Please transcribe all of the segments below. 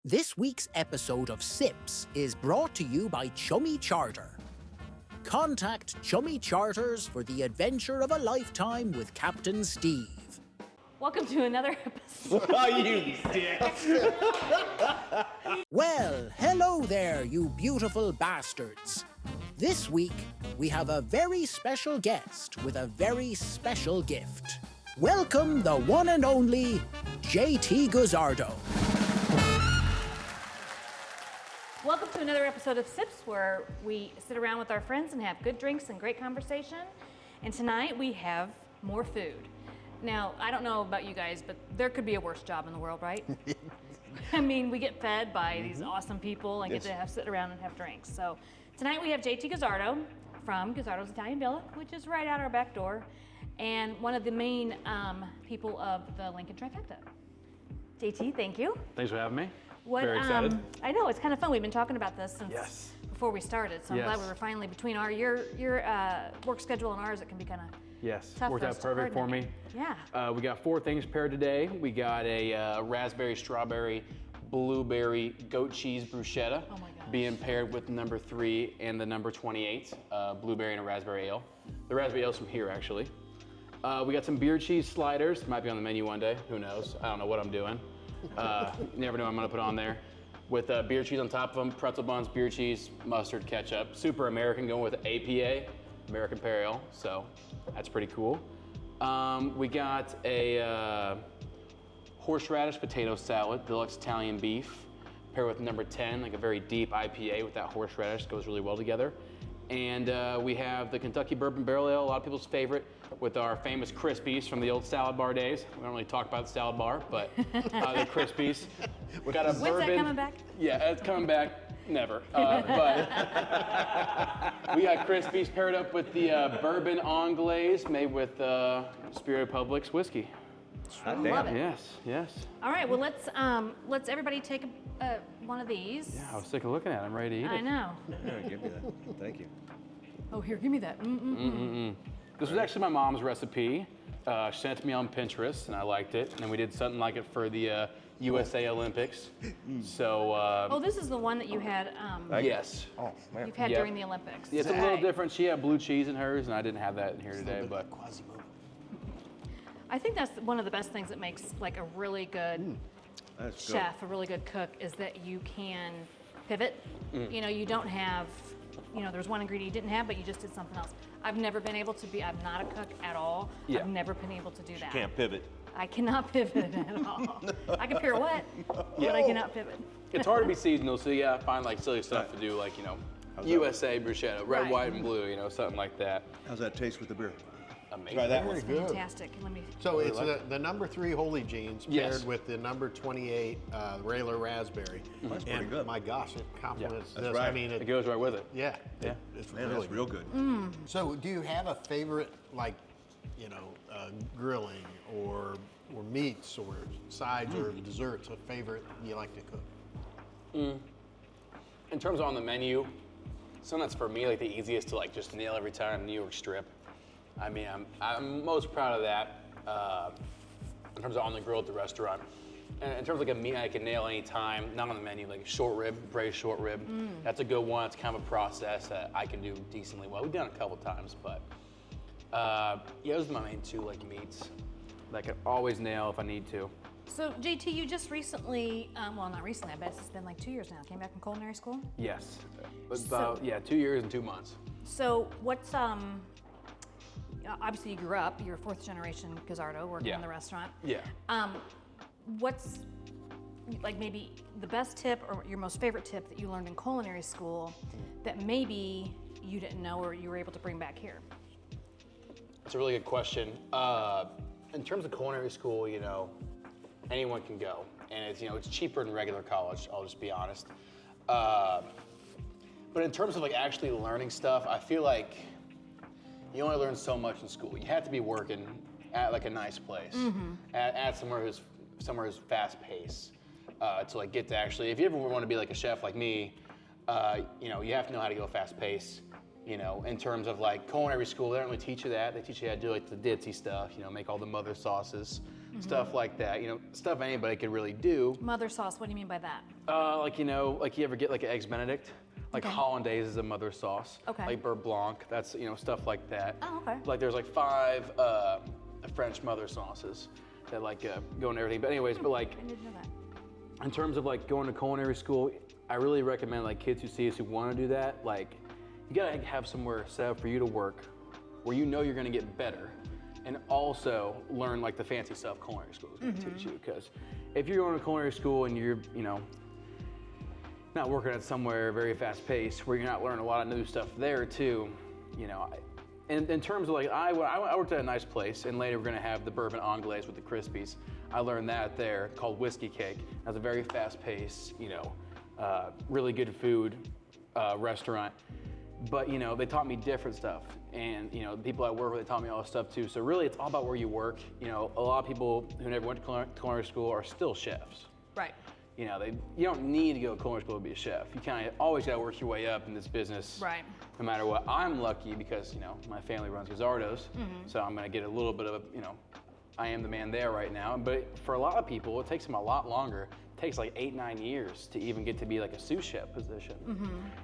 This week's episode of SIPS is brought to you by Chummy Charter. Contact Chummy Charters for the adventure of a lifetime with Captain Steve. Welcome to another episode. Oh, you dick. Well, hello there, you beautiful bastards. This week, we have a very special guest with a very special gift. Welcome the one and only JT Guzzardo. Welcome to another episode of SIPS, where we sit around with our friends and have good drinks and great conversation. And tonight we have more food. Now, I don't know about you guys, but there could be a worse job in the world, right? I mean, we get fed by these awesome people and get to sit around and have drinks. So tonight we have JT Guzzardo from Guzzardo's Italian Villa, which is right out our back door, and one of the main people of the Lincoln Trifecta. JT, thank you. Thanks for having me. Very excited. I know, it's kind of fun. We've been talking about this since before we started, so I'm glad we were finally between your work schedule and ours. It can be kind of tough. Worked out perfect for me. Yeah. We got 4 things paired today. We got a raspberry, strawberry, blueberry, goat cheese bruschetta. Oh my gosh. Being paired with the number 3 and the number 28, blueberry and a raspberry ale. The raspberry ale's from here, actually. We got some beer cheese sliders. Might be on the menu one day. Who knows? I don't know what I'm doing. You never know what I'm gonna put on there. With beer cheese on top of them, pretzel buns, beer cheese, mustard, ketchup. Super American, going with APA, American Pale Ale, so that's pretty cool. We got a horseradish potato salad, deluxe Italian beef, paired with number 10, like a very deep IPA with that horseradish, goes really well together. And we have the Kentucky Bourbon Barrel Ale, a lot of people's favorite, with our famous Crispies from the old salad bar days. We don't really talk about the salad bar, but the Crispies. We got a bourbon. When's that coming back? Yeah, it's coming back. Never. But we got Crispies paired up with the bourbon anglaise made with Spirit Public's whiskey. Love it. Yes. All right. Well, let's everybody take one of these. Yeah, I was sick of looking at it. I'm ready to eat it. I know. Yeah, give me that. Thank you. Oh, here, give me that. This was actually my mom's recipe. She sent it to me on Pinterest, and I liked it. And then we did something like it for the USA Olympics. So. Oh, this is the one that you had. Yes. Oh, man. You've had during the Olympics. Yeah, it's a little different. She had blue cheese in hers, and I didn't have that in here today. But I think that's one of the best things that makes like a really good That's good. chef, a really good cook, is that you can pivot. You know, you don't have, there's one ingredient you didn't have, but you just did something else. I've never been able to be, I'm not a cook at all. Yeah. I've never been able to do that. Can't pivot. I cannot pivot at all. I can pirouette, but I cannot pivot. it's hard to be seasonal, so yeah, find like silly stuff to do, like, USA bruschetta, red, Right. white, and blue, something like that. How's that taste with the beer? Amazing. Try that That's one. Good. fantastic. Let me. So it's the number 3 Holy Jeans paired Yes. with the number 28 Railer Raspberry. That's pretty and good. My gosh, it complements That's this. right. I mean, It goes right with it. yeah, Yeah. it's Man, really that's real good. So do you have a favorite, like, grilling or meats or sides or desserts, a favorite you like to cook? In terms of on the menu, something that's for me like the easiest to like just nail every time, New York strip. I mean, I'm most proud of that in terms of on the grill at the restaurant. And in terms of like a meat I can nail any time, not on the menu, like short rib, braised short rib. That's a good one. It's kind of a process that I can do decently well. We've done it a couple times, but those are my main 2 like meats that I can always nail if I need to. So JT, you just recently, well, not recently. I bet it's been like 2 years now. Came back from culinary school. Yes, about 2 years and 2 months. So what's obviously you grew up. You're 4th generation Guzzardo, working in the restaurant. Yeah. What's like maybe the best tip or your most favorite tip that you learned in culinary school that maybe you didn't know or you were able to bring back here? That's a really good question. In terms of culinary school, anyone can go, and it's cheaper than regular college. I'll just be honest. But in terms of like actually learning stuff, I feel like you only learn so much in school. You have to be working at like a nice place, at somewhere who's fast paced, to like get to actually. If you ever want to be like a chef like me, you have to know how to go fast paced. In terms of like culinary school, they don't really teach you that. They teach you how to do like the ditzy stuff, make all the mother sauces, stuff like that. You know, stuff anybody could really do. Mother sauce, what do you mean by that? Like, you know, like you ever get like an Eggs Benedict? Like Okay. Hollandaise is a mother sauce. Okay. Like Beurre Blanc, that's, you know, stuff like that. Oh, okay. Like there's like 5 French mother sauces that like go into everything. But anyways, but like I didn't know that. in terms of like going to culinary school, I really recommend like kids who see us who want to do that, like you gotta have somewhere set up for you to work where you know you're gonna get better and also learn like the fancy stuff culinary school is gonna teach you. Because if you're going to culinary school and you're, you know, not working at somewhere very fast paced where you're not learning a lot of new stuff there too, you know, in terms of like, I worked at a nice place and later we're gonna have the bourbon anglaise with the Crispies. I learned that there called Whiskey Cake. That's a very fast paced, you know, really good food restaurant. But you know, they taught me different stuff. And you know, the people I work with, they taught me all this stuff too. So really it's all about where you work. You know, a lot of people who never went to culinary school are still chefs. Right. You know, you don't need to go to culinary school to be a chef. You kind of always got to work your way up in this business. Right. No matter what. I'm lucky because, you know, my family runs Guzzardo's. So I'm going to get a little bit of, you know, I am the man there right now. But for a lot of people, it takes them a lot longer. It takes like 8-9 years to even get to be like a sous chef position.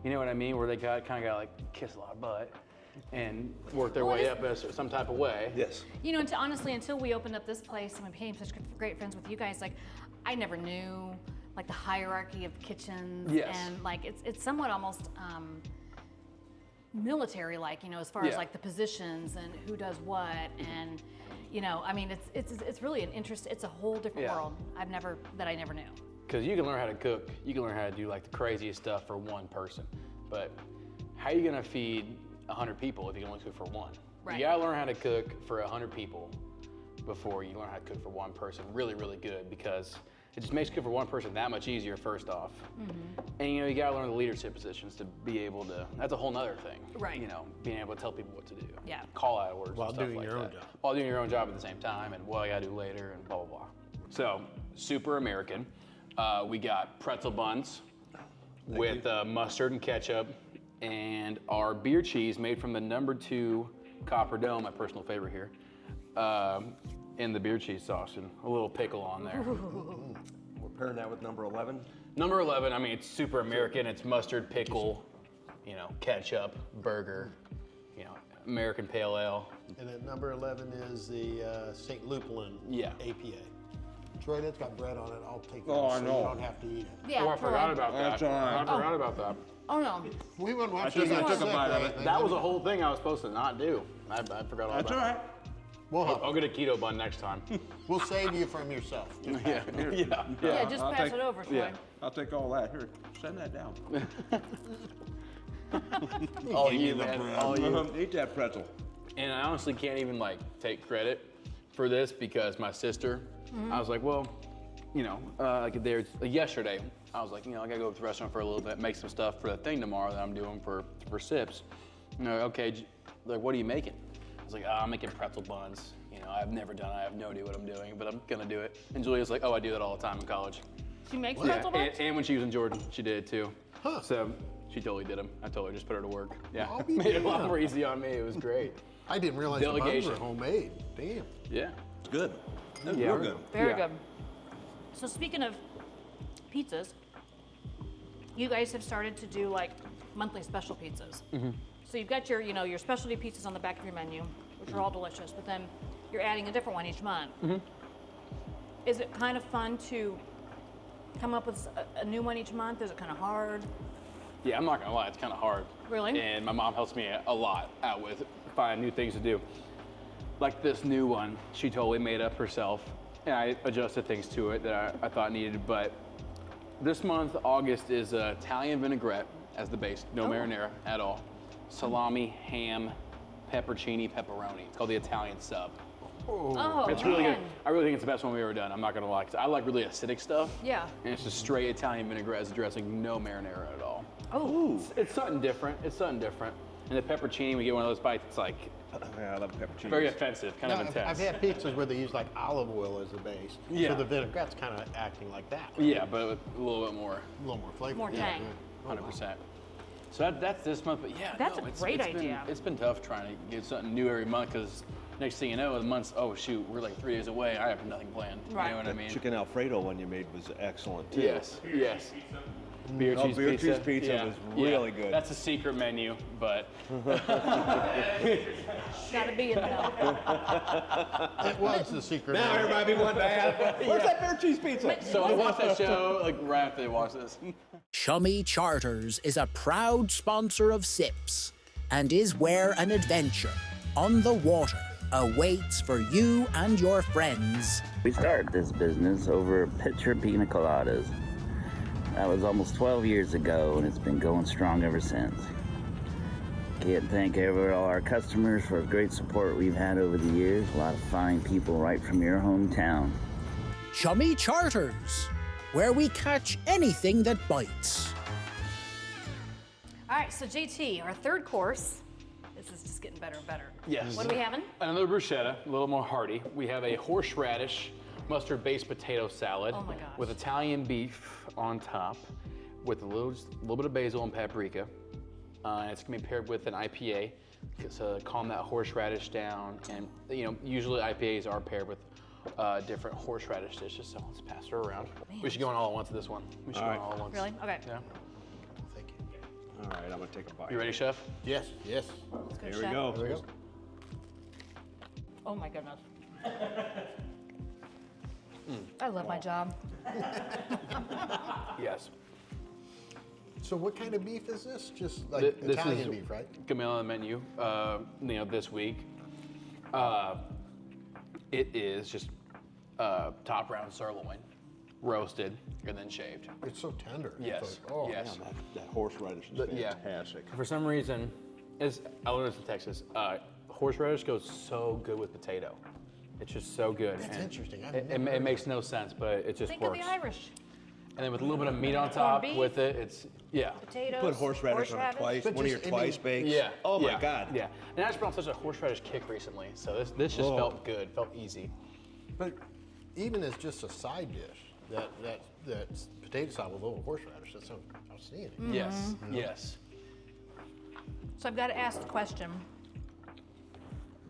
You know what I mean? Where they kind of got to like kiss a lot of butt and work their way up as some type of way. Yes. You know, honestly, until we opened up this place and we became such great friends with you guys, like, I never knew like the hierarchy of kitchens. Yes. And like, it's somewhat almost military-like, you know, as far as Yeah. like the positions and who does what. And, you know, I mean, it's really an interest. It's a whole different Yeah. world I never knew. Because you can learn how to cook, you can learn how to do like the craziest stuff for one person. But how are you gonna feed 100 people if you can only cook for one? Right. You gotta learn how to cook for 100 people before you learn how to cook for one person really, really good, because it just makes cooking for one person that much easier first off. And you know, you gotta learn the leadership positions to be able to, that's a whole nother thing. Right. You know, being able to tell people what to do. Yeah. Call out orders While and stuff doing like your own that. job. While doing your own job at the same time and what I gotta do later and blah, blah, blah. So, super American. We got pretzel buns with mustard and ketchup, and our beer cheese made from the #2 Copper Dome, my personal favorite here, in the beer cheese sauce, and a little pickle on there. We're pairing that with number 11. Number 11, I mean, it's super American. It's mustard, pickle, you know, ketchup, burger, you know, American Pale Ale. And then number 11 is the St. Lupulin Yeah. APA. Troy, that's got bread on it. I'll take that Oh, I so know. you don't have to eat it. Yeah. Oh, I forgot about that. That's all right. I forgot about that. Oh no. We wouldn't watch took- it. I took a bite of it. That was a whole thing I was supposed to not do. I forgot all That's all about right. I'll get a keto bun next time. We'll save you from yourself. Yeah. Yeah, just I'll pass take- it over, Troy. yeah. I'll take all that. Here, send that down. All Give me you, the man. bread. All you. Eat that pretzel. And I honestly can't even like take credit for this because my sister, I was like, well, you know, like yesterday, I was like, you know, I gotta go to the restaurant for a little bit, make some stuff for the thing tomorrow that I'm doing for Sips. You know, okay, like, what are you making? I was like, oh, I'm making pretzel buns. You know, I've never done it. I have no idea what I'm doing, but I'm gonna do it. And Julia's like, oh, I do that all the time in college. She makes Yeah, pretzel buns? and when she was in Jordan, she did it too. Huh. So she totally did them. I told her just put her to work. Yeah, I'll be made it a lot damned. more easy on me. It was great. I didn't realize the buns Delegation. were homemade. Damn. Yeah. It's good. That's Yeah. real good. Very Yeah. good. So speaking of pizzas, you guys have started to do like monthly special pizzas. So you've got your, you know, your specialty pizzas on the back of your menu, which are all delicious, but then you're adding a different one each month. Is it kind of fun to come up with a new one each month? Is it kind of hard? Yeah, I'm not gonna lie, it's kind of hard. Really? And my mom helps me a lot out with finding new things to do. Like this new one, she totally made up herself, and I adjusted things to it that I thought needed. But this month, August, is Italian vinaigrette as the base, no marinara at all. Salami, ham, peppercini, pepperoni. It's called the Italian sub. Oh, It's really good. man. I really think it's the best one we've ever done. I'm not gonna lie, 'cause I like really acidic stuff. Yeah. And it's just straight Italian vinaigrette as a dressing, no marinara at all. Oh, It's something different. It's something different. And the peppercini, we get one of those bites. It's like Yeah, I love pepperoni. very offensive, kind Now, of intense. I've had pizzas where they use like olive oil as the base. Yeah. So the vinaigrette's kind of acting like that. Yeah, but with a little bit more, A little more flavor. More tang. 100%. So that's this month. But yeah, That's no, a it's great been- idea. It's been tough trying to get something new every month because Next thing you know, the month's, oh shoot, we're like 3 days away. I have nothing planned. Right. You know what I mean? Chicken Alfredo one you made was excellent too. Yes, yes. Beer cheese beer pizza. cheese pizza was really good. That's a secret menu, but Gotta be in there. It was the secret. Now menu. everybody wanting to have. Where's that beer cheese pizza? so I watched that show like right after they watched this. Chummy Charters is a proud sponsor of Sips and is where an adventure on the water awaits for you and your friends. We started this business over a pitcher of pina coladas. That was almost 12 years ago, and it's been going strong ever since. Can't thank all our customers for the great support we've had over the years. A lot of fine people right from your hometown. Chummy Charters, where we catch anything that bites. All right, so JT, our third course. This is just getting better and better. Yes. What are we having? Another bruschetta, a little more hearty. We have a horseradish mustard-based potato salad Oh my gosh. with Italian beef on top, with a little bit of basil and paprika. And it's gonna be paired with an IPA to calm that horseradish down. And usually IPAs are paired with different horseradish dishes. So let's pass her around. We should go on all at once with this one. We should go on all at once. Really? Okay. Yeah. Thank you. All right, I'm gonna take a bite. You ready, chef? Yes, yes. Let's go, Here we chef. go. There we go. Oh my goodness. I love my job. Yes. So what kind of beef is this? Just like This Italian is beef, right? Gonna be on the menu, this week. It is just top round sirloin, roasted and then shaved. It's so tender. It's Yes. like, oh, yes. Man, that horseradish is Yeah. fantastic. For some reason, I learned this in Texas. Horseradish goes so good with potato. It's just so good. That's And interesting. I've It, never it heard makes no sense, but it just Think works. of the Irish. And then with a little bit of meat on top beef. with it, it's Potatoes. Put horseradish on a twice, But one of your just, I mean, twice bakes. Yeah. Oh my yeah, God. Yeah. And I just been on such a horseradish kick recently, so this just Oh. felt good, felt easy. But even as just a side dish, that potato salad with a little horseradish, that sounds outstanding. Yes. Yes. So I've got to ask the question,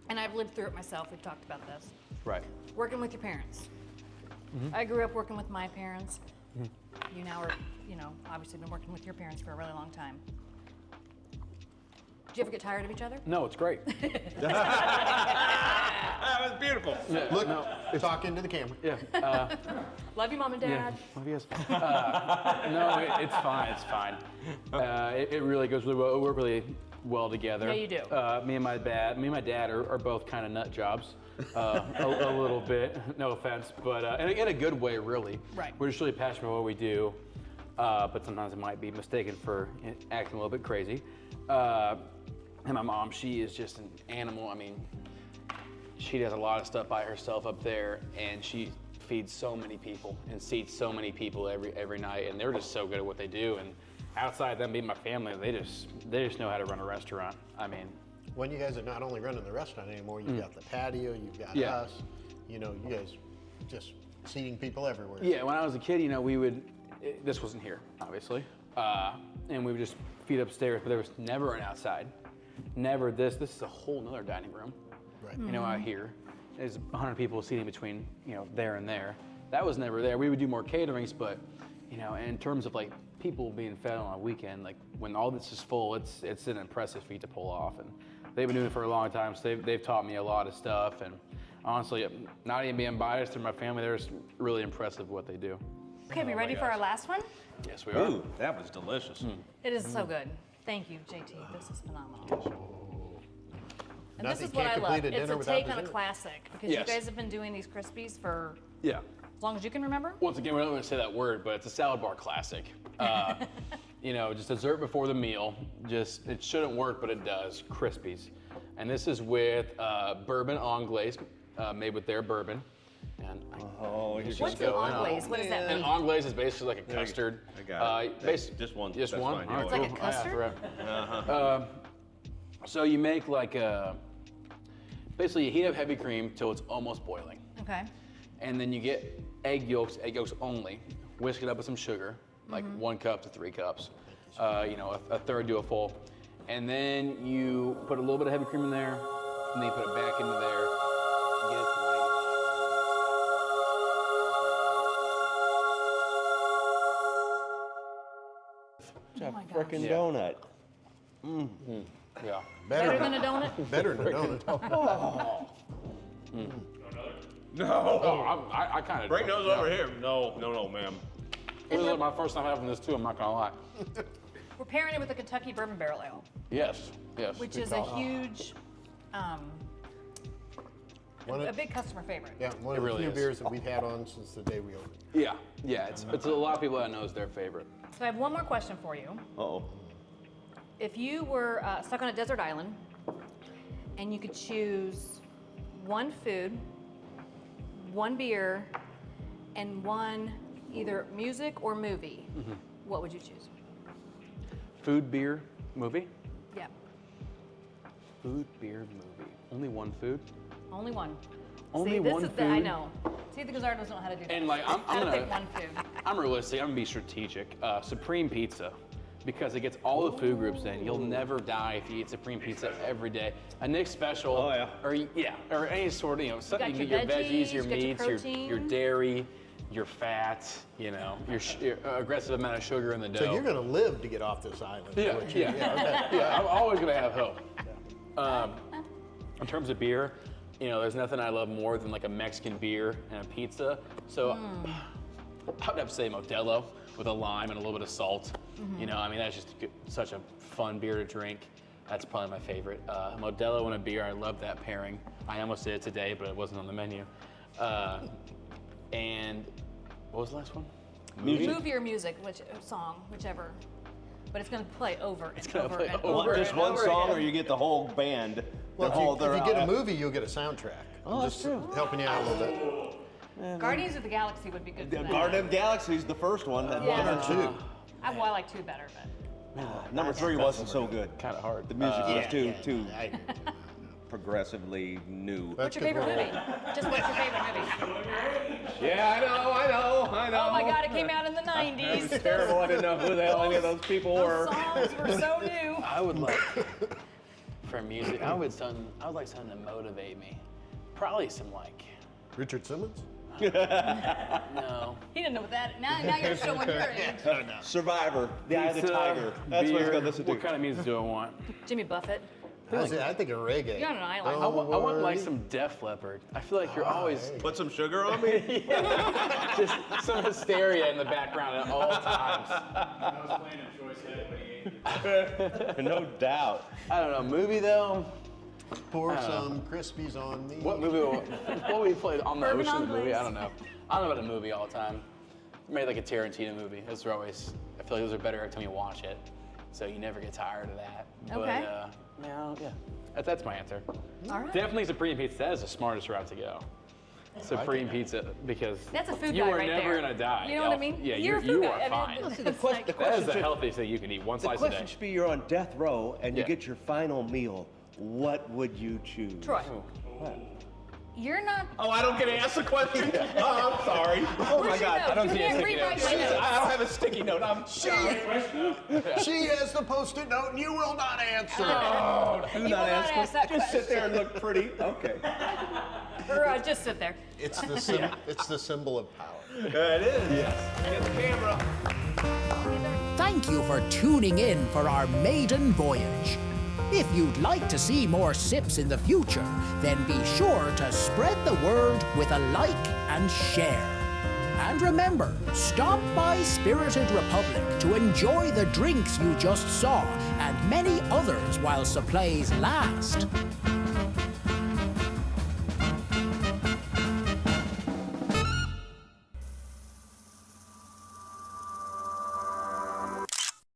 and I've lived through it myself. We've talked about this. Right. Working with your parents. I grew up working with my parents. You now are, obviously been working with your parents for a really long time. Do you ever get tired of each other? No, it's great. That was beautiful. Yeah, Look, no, talk into the camera. yeah. Love you, Mom and Yeah, Dad. love you guys. No, it's fine. It's fine. It really goes really well. We work really well together. Yeah, you do. Me and my dad are both kind of nut jobs, a little bit. No offense, but in a good way, really. Right. We're just really passionate about what we do, but sometimes it might be mistaken for acting a little bit crazy. And my mom, she is just an animal. I mean, she does a lot of stuff by herself up there, and she feeds so many people and seats so many people every night, and they're just so good at what they do. And outside them being my family, they just know how to run a restaurant. I mean, When you guys are not only running the restaurant anymore, you've got the patio, you've got Yeah. us. You guys just seating people everywhere. yeah, when I was a kid, this wasn't here, obviously, and we would just feed upstairs, but there was never an outside. Never this. This is a whole nother dining room. Right. Out here. There's 100 people seating between, there and there. That was never there. We would do more caterings, but, in terms of like people being fed on a weekend, like when all this is full, it's an impressive feat to pull off. And they've been doing it for a long time, so they've taught me a lot of stuff. And honestly, not even being biased to my family, they're just really impressive what they do. Okay, we ready for our last one? Yes, we are. Ooh, that was delicious. It is so good. Thank you, JT. This is phenomenal. And this Nothing is what I can't love. complete a It's dinner a without take on a dessert. classic because Yes. you guys have been doing these Krispies for Yeah. as long as you can remember. Once again, we're not going to say that word, but it's a salad bar classic. Just dessert before the meal. It shouldn't work, but it does. Krispies. And this is with bourbon anglaise, made with their bourbon. And Oh, you What's an anglaise? What does that An mean? anglaise is basically like a custard. I got it. Just one. That's fine. All right, It's like a cool. custard? right. So you make basically you heat up heavy cream till it's almost boiling. Okay. And then you get egg yolks only. Whisk it up with some sugar, like 1 cup to 3 cups. A third to a full. And then you put a little bit of heavy cream in there, and then you put it back into there. It's Oh a my gosh. frickin' Yeah. donut. Yeah. Better than a donut? Better than a donut. No. Oh, I kind of. Bring those over here. No, ma'am. This is my first time having this too. I'm not gonna lie. We're pairing it with the Kentucky Bourbon Barrel Ale, Yes. Yes. which is a huge, One a of, big customer favorite. yeah, one It of the really few is. beers that we've had on since the day we opened. Yeah. Yeah. It's a lot of people that knows their favorite. So I have one more question for you. Uh-oh. If you were stuck on a desert island and you could choose one food, one beer, and one either music or movie, what would you choose? Food, beer, movie. Yeah, Food, beer, movie. Only one food. only one. Only See, this one is the, I food? know. See, the Guzzardos don't know how to do that. And like I'm Gotta gonna. pick one food. I'm realistic. I'm gonna be strategic. Supreme Pizza, because it gets all the food groups in. You'll never die if you eat Supreme Pizza every day. A Nick special. Oh, yeah. Or any sort of something got you get your your veggies, veggies, your you got your meats, your protein. dairy, your fat. Your aggressive amount of sugar in the dough. So you're going to live to get off this island. is Yeah, what you- yeah. okay. Yeah, I'm always gonna have hope. In terms of beer, there's nothing I love more than like a Mexican beer and a pizza. So I would have to say Modelo with a lime and a little bit of salt. That's just such a fun beer to drink. That's probably my favorite. Modelo and a beer, I love that pairing. I almost did it today, but it wasn't on the menu. And what was the last one? Movie or music, song, whichever. But it's gonna play over and gonna over play and over over. Just and one over song, again. or you get the whole band. Well, The whole- if you they're get a out. movie, you'll get a soundtrack. Oh, that's Just true. helping you out a little bit. Guardians of the Galaxy would be good for that. Garden of Galaxy's the first one. That Yeah. One or two. I like two better, but number 3 wasn't so good. Kind of hard. The music was too I- progressively new. what's your favorite movie? Just what's your favorite movie? Yeah, I know. Oh my God, it came out in the 90s. It's terrible. I didn't know who the hell any of those people Those were. songs were so new. I would like for music. I would like something to motivate me. Probably some like Richard Simmons? no. He didn't know what that. Now you're showing your age. Survivor, The Eye of the Pizza, Tiger. That's what he's beer. gonna listen to. What kind of music do I want? Jimmy Buffett. I think of reggae. You're on an island. I want like some Def Leppard. I feel like you're always Put some sugar on me? just some hysteria in the background at all times. No doubt. I don't know. Movie though. Pour some Krispies on me. What movie? What we played on the Bourbon ocean on movie? Glaze. I don't know. I don't know about a movie all the time. Maybe like a Tarantino movie. Those are always. I feel like those are better every time you watch it, so you never get tired of that. Okay. But, yeah. That's my answer. All right. Definitely Supreme Pizza. That is the smartest route to go. Supreme Pizza, because That's a food you guy are right never there. gonna die. You know what I mean? Yeah, You're a food you guy. are I fine. mean, The it's question, like- the That question is the should, healthiest thing you can eat. One the slice a question day. should be: you're on death row and you Yeah. get your final meal. What would you choose? Troy, you're not. Oh, I don't get to ask the question. Oh, I'm sorry. Oh my Where's your God. note? I don't You see a can't sticky rewrite note. my notes. I don't have a sticky note. I'm sorry. She has the post-it note and you will not answer. Do will not not ask ask that Just sit there and look pretty. Okay. Or just sit there. It's the it's the symbol of power. It is. Yes. Get the camera. Thank you for tuning in for our maiden voyage. If you'd like to see more sips in the future, then be sure to spread the word with a like and share. And remember, stop by Spirited Republic to enjoy the drinks you just saw and many others while supplies last.